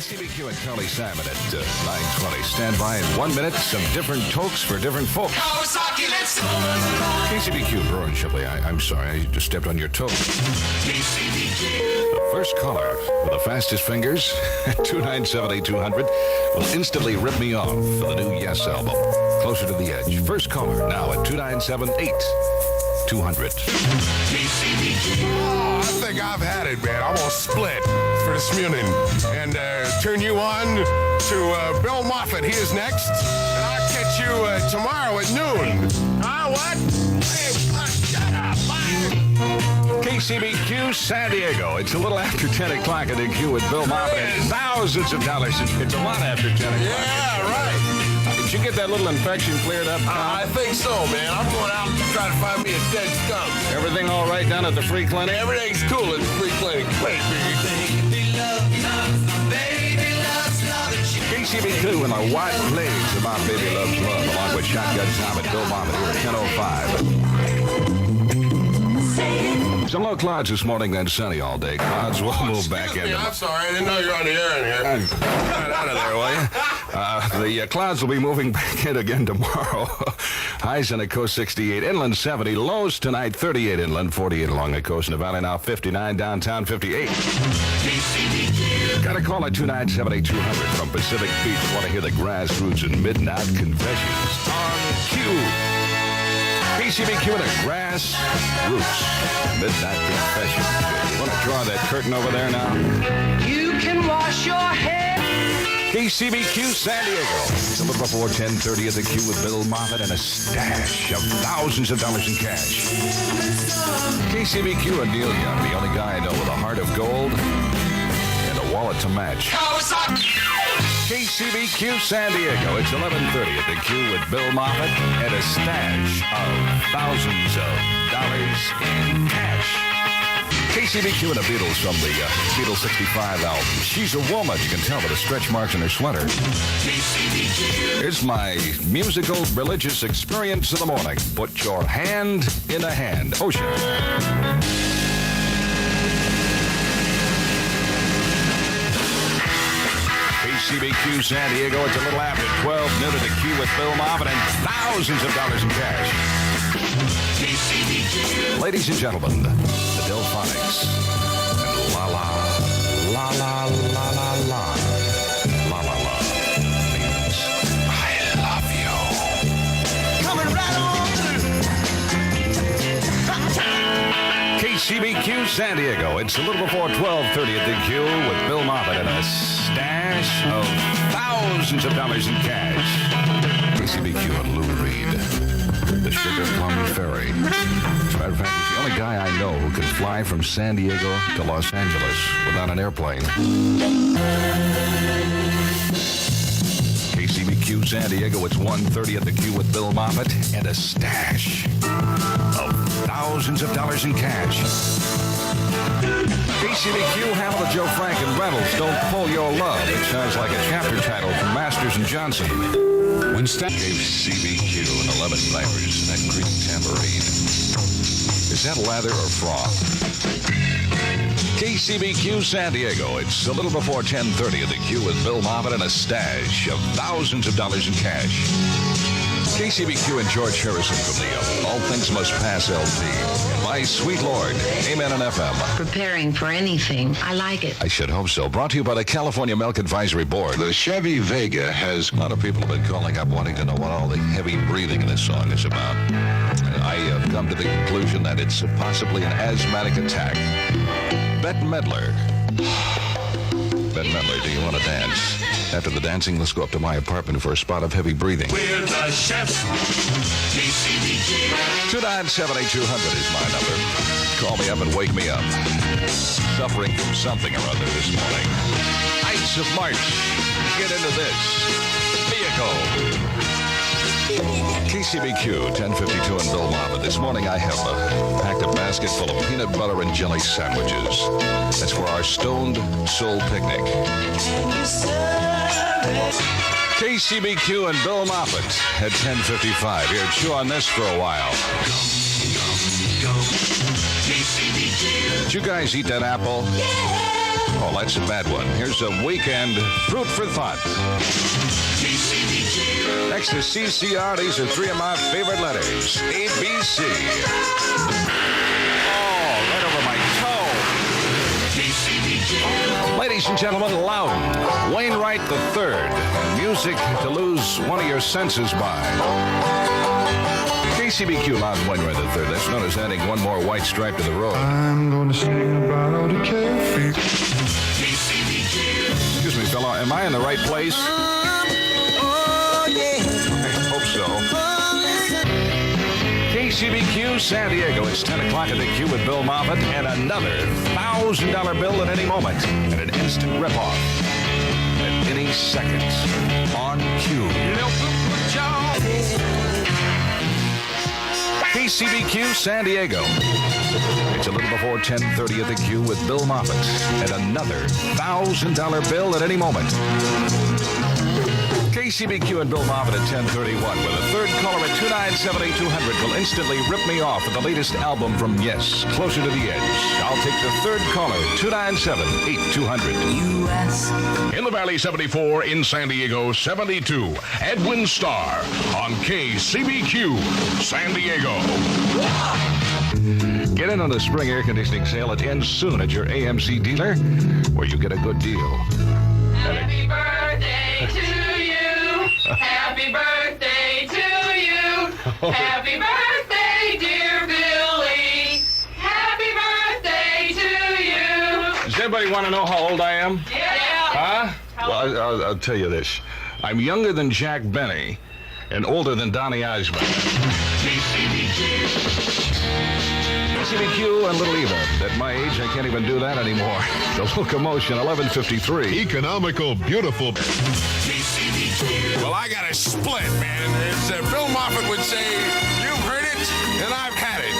KCBQ and Carly Simon at 9:20. Stand by in 1 minute. Some different tokes for different folks. KCBQ, Brewer and Shipley. I'm sorry, I just stepped on your toe. The first caller with the fastest fingers at 297-8200 will instantly rip me off for the new Yes album. Closer to the Edge. First caller now at 297-8200. Oh, I think I've had it, man. I'm gonna split for this morning and turn you on to Bill Moffat. He is next, and I'll catch you tomorrow at noon. What? Hey, shut up, bye. KCBQ San Diego. It's a little after 10 o'clock at the Q with Bill Moffat. And thousands of dollars. It's a lot after 10 o'clock. Yeah, right. Did you get that little infection cleared up? I think so, man. I'm going out to try to find me a dead skunk. Everything all right down at the free clinic? Everything's cool at the free clinic. KCBQ and a wide plays about Baby Loves Love, along with Shotgun Tom and Bill Moffat here at 10:05. Some low clouds this morning, then sunny all day. Clouds will move back in. I'm sorry, I didn't know you were on the air in here. Get out of there, will you? The clouds will be moving back in again tomorrow. Highs on the coast 68, inland 70, lows tonight 38 inland, 48 along the coast in the valley now 59, downtown 58. Got a call at 297-8200 from Pacific Beach. Want to hear the grassroots and midnight confessions on Q. KCBQ and a grassroots midnight confessions. You want to draw that curtain over there now? You can wash your hair. KCBQ San Diego. It's a little before 10:30 at the Q with Bill Moffat and a stash of thousands of dollars in cash. KCBQ and Neil Young, the only guy I know with a heart of gold and a wallet to match. KCBQ San Diego. It's 11:30 at the Q with Bill Moffat and a stash of thousands of dollars in cash. KCBQ and the Beatles from the Beatles 65 album. She's a woman. You can tell by the stretch marks in her sweater. Here's my musical religious experience in the morning. Put your hand in a hand. Ocean. KCBQ San Diego. It's a little after 12 noon at the Q with Bill Moffat and thousands of dollars in cash. Ladies and gentlemen, the Delphonics. And la la, la la, la la la. La la la means I love you. Coming right on. KCBQ San Diego. It's a little before 12:30 at the Q with Bill Moffat and a stash of thousands of dollars in cash. KCBQ and Lou Reed. The Sugar Plum Ferry. As a matter of fact, he's the only guy I know who can fly from San Diego to Los Angeles without an airplane. KCBQ San Diego, it's 1:30 at the Q with Bill Moffat and a stash of thousands of dollars in cash. KCBQ, Hamilton, Joe Frank, and Reynolds, Don't Pull Your Love. It sounds like a chapter title from Masters and Johnson. KCBQ and 11 flavors in that Greek tambourine. Is that lather or froth? KCBQ San Diego. It's a little before 10:30 at the Q with Bill Moffat and a stash of thousands of dollars in cash. KCBQ and George Harrison from the All Things Must Pass LP. My Sweet Lord. Amen and FM. Preparing for anything. I like it. I should hope so. Brought to you by the California Milk Advisory Board. The Chevy Vega has... A lot of people have been calling up wanting to know what all the heavy breathing in this song is about. I have come to the conclusion that it's possibly an asthmatic attack. Bette Midler. Bette Midler, do you want to dance? After the dancing, let's go up to my apartment for a spot of heavy breathing. We're the chefs. 297-8200 is my number. Call me up and wake me up. Suffering from something or other this morning. Ice of March. Get into this. Vehicle. KCBQ 1052 and Bill Moffat. This morning I have packed a basket full of peanut butter and jelly sandwiches. That's for our Stoned Soul Picnic. KCBQ and Bill Moffat at 10:55. Here, chew on this for a while. Did you guys eat that apple? Oh, that's a bad one. Here's a weekend fruit for thought. Next to CCR, these are three of my favorite letters. ABC. Oh, right over my toe. Ladies and gentlemen, Loudon, Wainwright III. Music to lose one of your senses by. KCBQ, Loudon, Wainwright III. That's known as adding one more white stripe to the road. I'm gonna sing about all the carefree. Excuse me, fella, am I in the right place? Oh, yeah. I hope so. KCBQ, San Diego. It's 10 o'clock at the Q with Bill Moffett, and another $1,000 bill at any moment, and an instant ripoff at any second on Q. KCBQ, San Diego. It's a little before 10:30 at the Q with Bill Moffett, and another $1,000 bill at any moment. KCBQ and Bill Moffett at 10:31 with a third caller at 297-8200 will instantly rip me off with the latest album from Yes, Closer to the Edge. I'll take the third caller at 297-8200. In the Valley 74, in San Diego 72, Edwin Starr on KCBQ, San Diego. Get in on the spring air conditioning sale. It ends soon at your AMC dealer, where you get a good deal. Happy birthday to you. Happy birthday to you. Happy birthday, dear Billy. Happy birthday to you. Does anybody want to know how old I am? Yeah. Huh? Well, I'll tell you this. I'm younger than Jack Benny and older than Donny Osmond. KCBQ and Little Eva. At my age, I can't even do that anymore. The Locomotion, 11:53. Economical, beautiful. Well, I got a split, man. It's Bill Moffett would say, you've heard it, and I've had it. I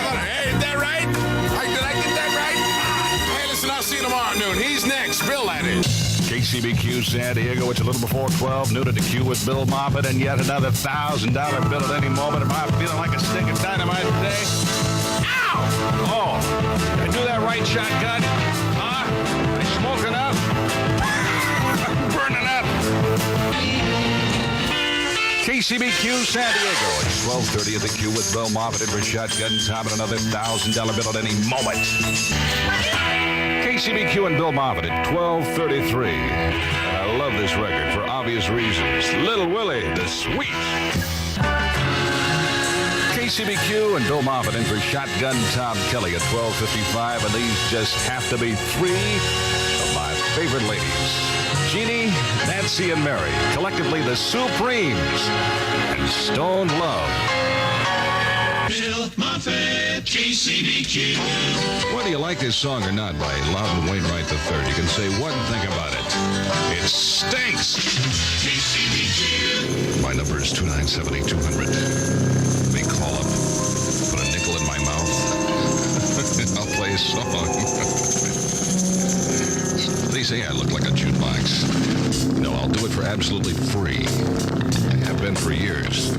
thought, hey, is that right? Did I get that right? Hey, listen, I'll see you tomorrow at noon. He's next. Bill, that is. KCBQ San Diego, it's a little before 12, noon at the Q with Bill Moffett, and yet another $1,000 bill at any moment. Am I feeling like a stick of dynamite today? Ow! Oh, did I do that right, shotgun? Huh? I smoking up? I'm burning up. KCBQ San Diego, it's 12:30 at the Q with Bill Moffett and for Shotgun Tom and another $1,000 bill at any moment. KCBQ and Bill Moffett at 12:33. And I love this record for obvious reasons. Little Willie, the Sweet. KCBQ and Bill Moffett in for Shotgun Tom Kelly at 12:55, and these just have to be three of my favorite ladies. Jeannie, Nancy, and Mary, collectively the Supremes, and Stone Love. Bill Moffett, KCBQ. Whether you like this song or not by Loudon Wainwright III, you can say one thing about it. It stinks. KCBQ. My number is 297-8200. May call up, put a nickel in my mouth. I'll play a song. They say I look like a jukebox. No, I'll do it for absolutely free. I have been for years.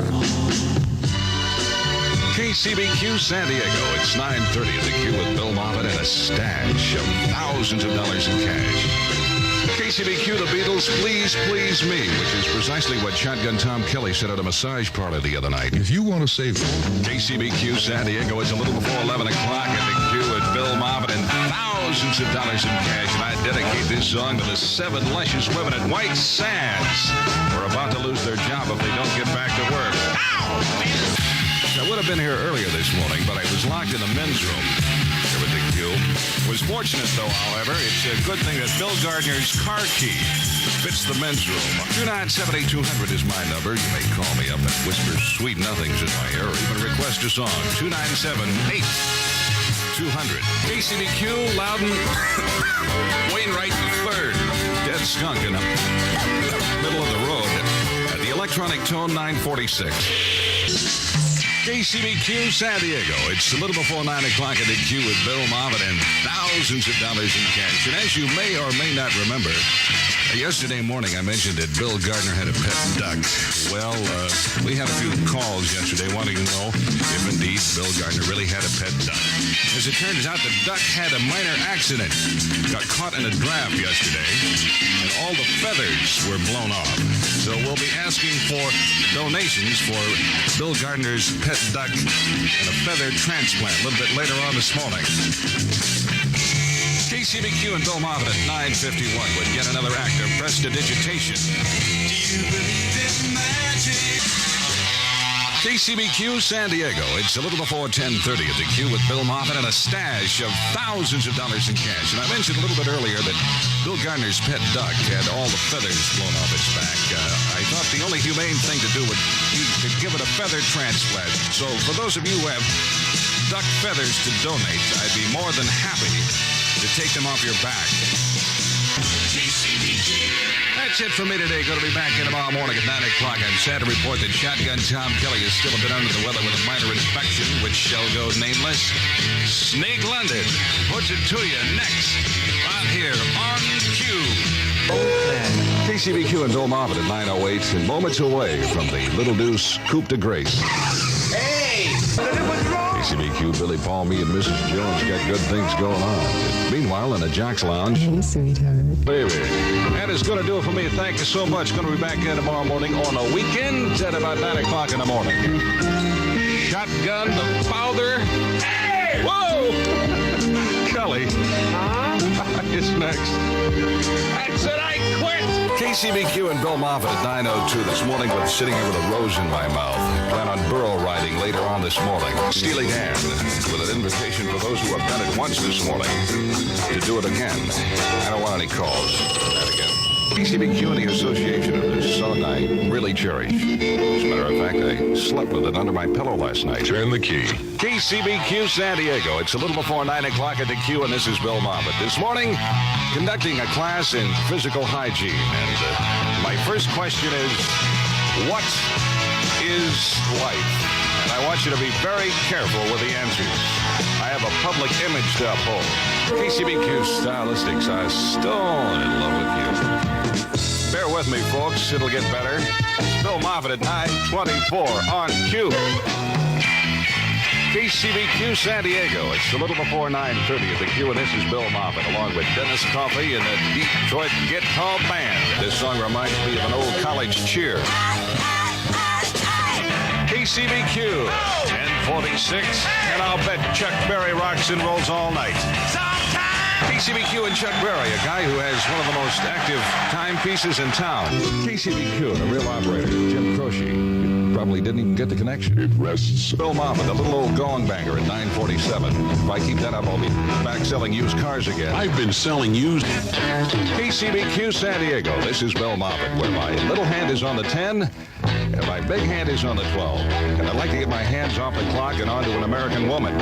KCBQ San Diego. It's 9:30 at the Q with Bill Moffett and a stash of thousands of dollars in cash. KCBQ, the Beatles, Please Please Me, which is precisely what Shotgun Tom Kelly said at a massage parlor the other night. If you want to save KCBQ San Diego, it's a little before 11 o'clock at the Q with Bill Moffett and thousands of dollars in cash. And I dedicate this song to the 7 luscious women at White Sands who are about to lose their job if they don't get back to work. Ow! I would have been here earlier this morning, but I was locked in the men's room here at the Q. Was fortunate, though, however. It's a good thing that Bill Gardner's car key fits the men's room. 297-8200 is my number. You may call me up and whisper sweet nothings in my ear or even request a song. 297-8200. KCBQ, Loudon, Wainwright III. Dead skunk in the middle of the road at the Electronic Tone 946. KCBQ San Diego. It's a little before 9 o'clock at the Q with Bill Moffett and thousands of dollars in cash. And as you may or may not remember, Yesterday morning, I mentioned that Bill Gardner had a pet duck. Well, we had a few calls yesterday wanting to know if indeed Bill Gardner really had a pet duck. As it turns out, the duck had a minor accident. Got caught in a draft yesterday, and all the feathers were blown off. So we'll be asking for donations for Bill Gardner's pet duck and a feather transplant a little bit later on this morning. KCBQ and Bill Moffitt at 9:51 with yet another act of prestidigitation. Do you believe in magic? KCBQ San Diego. It's a little before 10:30 at the Q with Bill Moffitt and a stash of thousands of dollars in cash. And I mentioned a little bit earlier that Bill Gardner's pet duck had all the feathers blown off its back. I thought the only humane thing to do would be to give it a feather transplant. So for those of you who have duck feathers to donate, I'd be more than happy to take them off your back. That's it for me today. Going to be back in tomorrow morning at 9 o'clock. I'm sad to report that Shotgun Tom Kelly is still a bit under the weather with a minor infection, which shall go nameless. Snake London puts it to you next, right here on Q. KCBQ and Bill Moffitt at 9:08 and moments away from the Little Deuce Coupe de Grace. Hey! What's wrong? KCBQ, Billy Paul, me, and Mrs. Jones got good things going on. Meanwhile, in the Jack's Lounge. Hey, sweetheart. Baby. That is going to do it for me. Thank you so much. Going to be back here tomorrow morning on a weekend at about 9 o'clock in the morning. Shotgun the Fowler. Hey! Whoa! Kelly. It's next. That's it. I quit. KCBQ and Bill Moffitt at 9:02 this morning with sitting here with a rose in my mouth. Plan on burro riding later on this morning. Steely Dan with an invitation for those who have done it once this morning to do it again. I don't want any calls. That again. KCBQ and the association of this song I really cherish. As a matter of fact, I slept with it under my pillow last night. Turn the key. KCBQ San Diego. It's a little before 9 o'clock at the Q, and this is Bill Moffitt. This morning, conducting a class in physical hygiene. And my first question is, what is life? And I want you to be very careful with the answers. I have a public image to uphold. KCBQ Stylistics, I'm still in love with you. Bear with me, folks. It'll get better. Bill Moffitt at 9:24 on Q. KCBQ San Diego. It's a little before 9:30 at the Q, and this is Bill Moffitt, along with Dennis Coffey and the Detroit Guitar Band. This song reminds me of an old college cheer. KCBQ, 10:46, and I'll bet Chuck Berry rocks and rolls all night. KCBQ and Chuck Berry, a guy who has one of the most active timepieces in town. KCBQ and a real operator, Jim Croce. You probably didn't even get the connection. It rests. Bill Moffitt, a little old gong banger at 9:47. If I keep that up, I'll be back selling used cars again. I've been selling used. KCBQ San Diego, this is Bill Moffitt, where my little hand is on the 10 and my big hand is on the 12. And I'd like to get my hands off the clock and onto an American woman.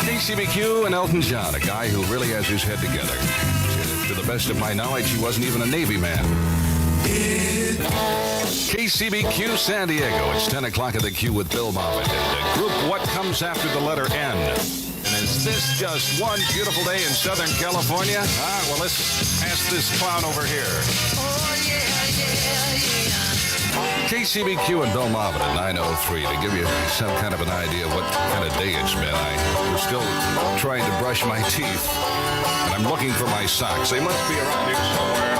KCBQ and Elton John, a guy who really has his head together. To the best of my knowledge, he wasn't even a Navy man. KCBQ San Diego. It's 10 o'clock at the Q with Bill Moffitt. And the group What Comes After the Letter N. And is this just one beautiful day in Southern California? Well, let's ask this clown over here. KCBQ and Bill Moffitt at 9:03 to give you some kind of an idea of what kind of day it's been. I was still trying to brush my teeth, and I'm looking for my socks. They must be around here somewhere.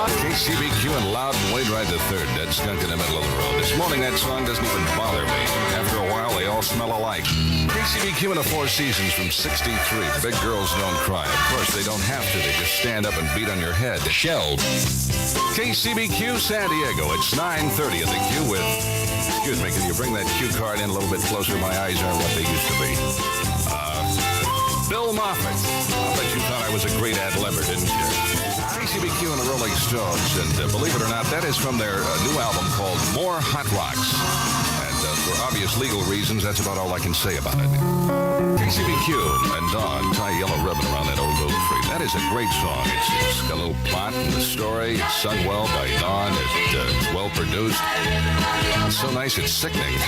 KCBQ and Loud and Wainwright III, dead skunk in the middle of the road. This morning, that song doesn't even bother me. After a while, they all smell alike. KCBQ and the Four Seasons from 63. Big girls don't cry. Of course, they don't have to. They just stand up and beat on your head. Shelled. KCBQ San Diego. It's 9:30 at the Q with... Excuse me, can you bring that cue card in a little bit closer? My eyes aren't what they used to be. Bill Moffitt. I bet you thought I was a great ad-libber, didn't you? KCBQ and the Rolling Stones. And believe it or not, that is from their new album called More Hot Rocks. And for obvious legal reasons, that's about all I can say about it. KCBQ and Dawn tie a yellow ribbon around that old oak tree. That is a great song. It's got a little plot in the story. It's sung well by Dawn. It's well produced. It's so nice, it's sickening.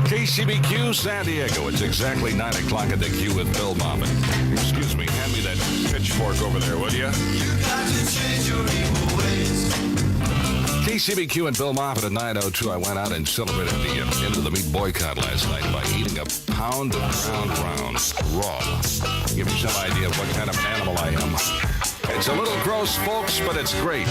KCBQ San Diego. It's exactly 9 o'clock at the Q with Bill Moffitt. Excuse me, hand me that pitchfork. fork over there, would you? KCBQ and Bill Moffat at 9:02. I went out and celebrated the end of the meat boycott last night by eating a pound of ground round raw. Give you some idea of what kind of an animal I am. It's a little gross, folks, but it's great.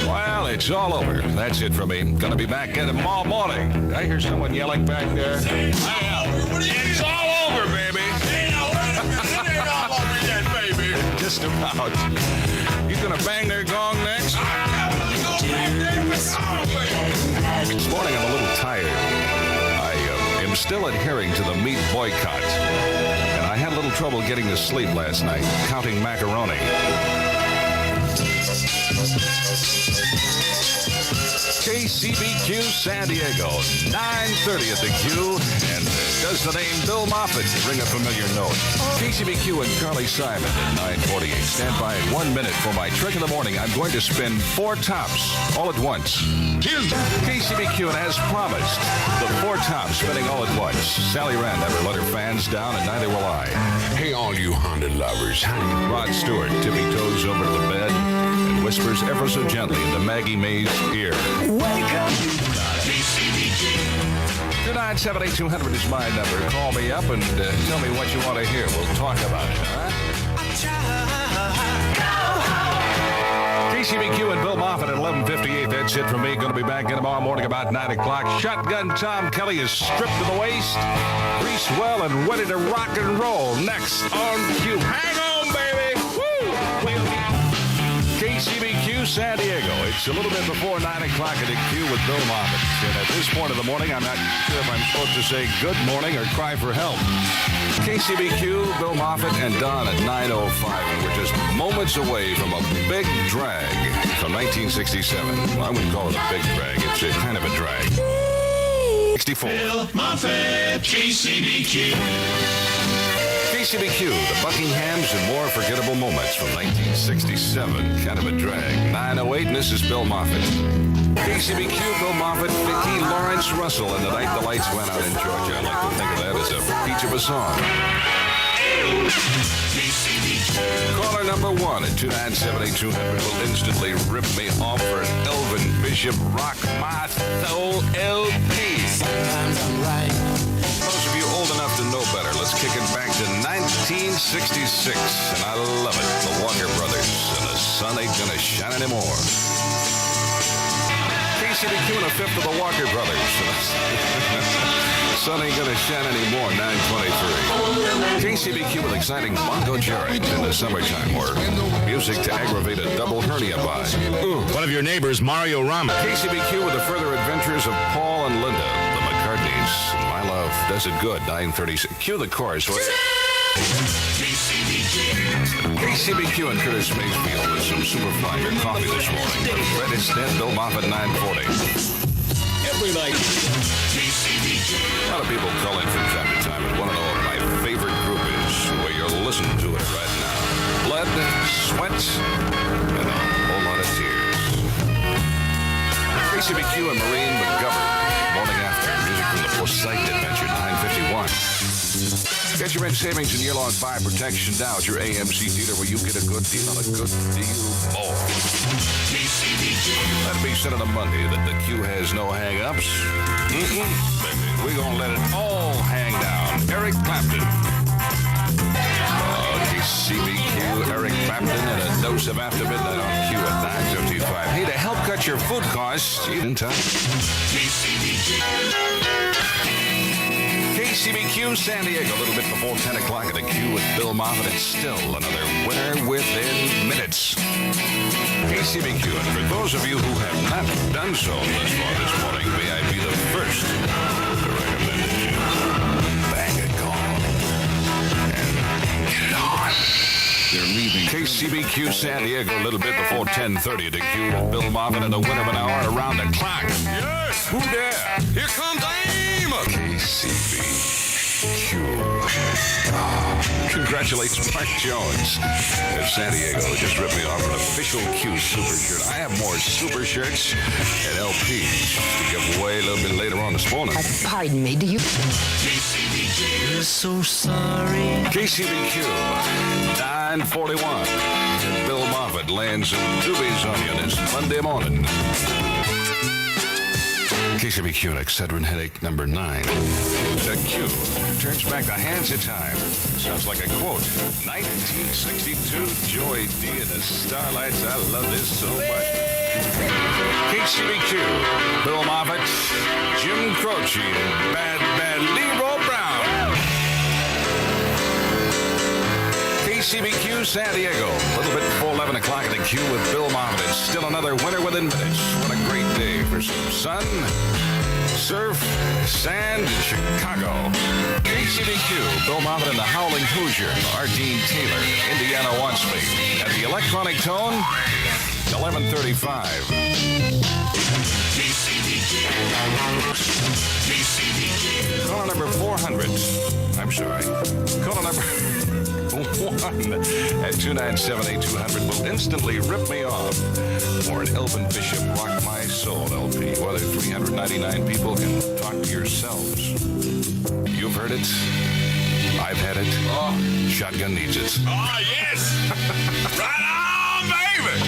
Well, it's all over. That's it for me. Gonna be back in tomorrow morning. I hear someone yelling back there. It's all over, baby. It ain't all over yet, baby. Just about. You gonna bang their gong next? This morning I'm a little tired. I am still adhering to the meat boycott. And I had a little trouble getting to sleep last night, counting macaroni. KCBQ San Diego, 9:30 at the Q. And does the name Bill Moffat ring a familiar note? KCBQ and Carly Simon at 9:48. Stand by in 1 minute for my trick of the morning. I'm going to spin 4 tops all at once. Here's KCBQ, and as promised, the 4 tops spinning all at once. Sally Rand never let her fans down, and neither will I. Hey, all you Honda lovers. Rod Stewart tippy toes over to the bed and whispers ever so gently into Maggie May's ear. Wake up. 297-8200 is my number. Call me up and tell me what you want to hear. We'll talk about it, all right? KCBQ and Bill Moffat at 11:58. That's it from me. Going to be back in tomorrow morning about 9 o'clock. Shotgun Tom Kelly is stripped to the waist, greased well, and ready to rock and roll. Next on Q. Hang on, baby. Woo! KCBQ San Diego. It's a little bit before 9 o'clock at the Q with Bill Moffat. And at this point of the morning, I'm not sure if I'm supposed to say good morning or cry for help. KCBQ, Bill Moffat, and Don at 9:05. And we're just moments away from a big drag from 1967. Well, I wouldn't call it a big drag. It's a kind of a drag. 64. Bill Moffat, KCBQ. KCBQ, the Buckinghams and more forgettable moments from 1967. Kind of a drag. 9:08, and this is Bill Moffat. KCBQ, Bill Moffat, Vicki Lawrence Russell, and the night the lights went out in Georgia. I like to think of that as a peach of a song. Caller number 1 at 297-8200 will instantly rip me off for an Elvin Bishop Rock My Soul LP. Sometimes I'm right. Those of you old enough to know better, let's kick it back to 1966, and I love it. The Walker Brothers, and the sun ain't gonna shine anymore. KCBQ and a fifth of the Walker Brothers. The sun ain't gonna shine anymore, 9:23. KCBQ with exciting bongo jarring in the summertime, or music to aggravate a double hernia by. One of your neighbors, Mario Rama. KCBQ with the further adventures of Paul and Linda, the McCartneys. My love does it good, 9:36. Cue the chorus, will you? KCBQ and Curtis Mayfield with some Superflyer coffee this morning. The Reddit's Dead, Bill Moffat, 9:40. Every night. A lot of people call in from time to time and want to know what my favorite group is. Well, you're listening to it right now. Blood, sweat, and a whole lot of tears. KCBQ and Maureen McGovern, morning after. Music from the Poseidon Adventure, 9:51. Get your rent savings and year-long fire protection now at your AMC dealer, where you get a good deal on a good deal more. That'll be said on a Monday that the Q has no hang-ups. We're going to let it all hang down. Eric Clapton. KCBQ, Eric Clapton, and a dose of After Midnight on Q at 9:55. Hey, to help cut your food costs, in time. KCBQ San Diego, a little bit before 10 o'clock at the Q with Bill Moffat, and still another winner within minutes. KCBQ, and for those of you who have not done so thus far this morning, may I be the first to recommend that you bang a gong and get it on. They're leaving. KCBQ San Diego, a little bit before 10:30 at the Q with Bill Moffat, and a winner of an hour around the clock. Yes! Who dare? Here comes AIM! KCBQ. Congratulations, Mark Jones of San Diego. Just ripped me off an official Q super shirt. I have more super shirts and LPs to give away a little bit later on this morning. Pardon me, do you... KCBQ. We're so sorry. KCBQ, 941. Bill Moffat lands some doobies on you this Monday morning. KCBQ and Excedrin headache number 9. The Q turns back the hands of time. Sounds like a quote. 1962, Joy D and the Starlights. I love this so much. KCBQ, Bill Moffat, Jim Croce, and Bad Leroy Brown. KCBQ, San Diego. A little bit before 11 o'clock at the Q with Bill Moffat. It's still another winter within minutes. What a great day for some sun, surf, sand in Chicago. KCBQ, Bill Moffat and the Howling Hoosier, Ardeen Taylor, Indiana wants me. At the electronic tone, 11:35. Caller number 400. I'm sorry. Caller number 1 at 297-8200 will instantly rip me off for an Elvin Bishop Rock My Soul LP. Whether 399 people can talk to yourselves. You've heard it. I've had it. Oh, Shotgun needs it. Oh, yes. Right on, baby.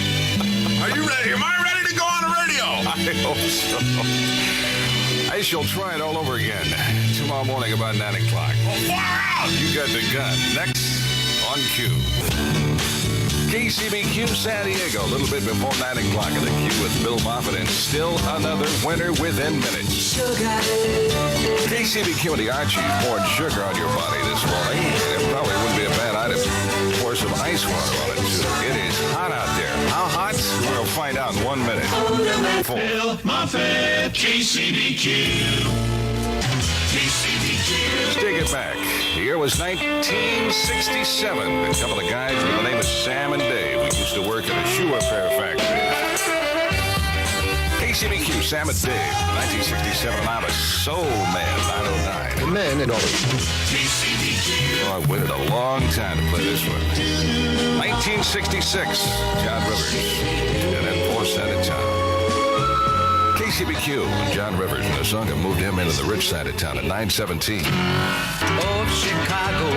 Are you ready? Am I ready to go on the radio? I hope so. I shall try it all over again tomorrow morning about 9 o'clock. Well, far out. You got the gun. Next on Q. KCBQ San Diego, a little bit before 9 o'clock at the Q with Bill Moffat, and still another winter within minutes. KCBQ and the Archies poured sugar on your body this morning. It probably wouldn't be a bad item to pour some ice water on it, too. It is hot out there. How hot? We'll find out in 1 minute. 4. Bill Moffat, KCBQ. Let's take it back. The year was 1967. A couple of guys with the name of Sam and Dave. We used to work at a shoe repair factory. KCBQ, Sam and Dave, 1967. And I was so mad, 909. The men and all Oh, I waited a long time to play this one. 1966, John Rivers. And then Force Side of Town. KCBQ, John Rivers, and a song that moved him into the rich side of town at 917. Of Chicago.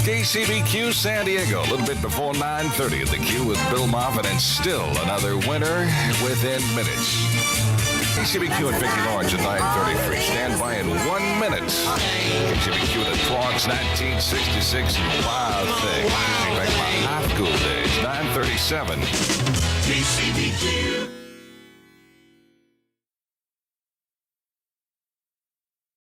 KCBQ San Diego, a little bit before 9:30 at the Q with Bill Moffat, and still another winter within minutes. KCBQ and Vicki Lawrence at 9:33. Stand by in 1 minute. KCBQ the Clocks, 1966. Wild thing. Bring back my high school days. 9:37. KCBQ.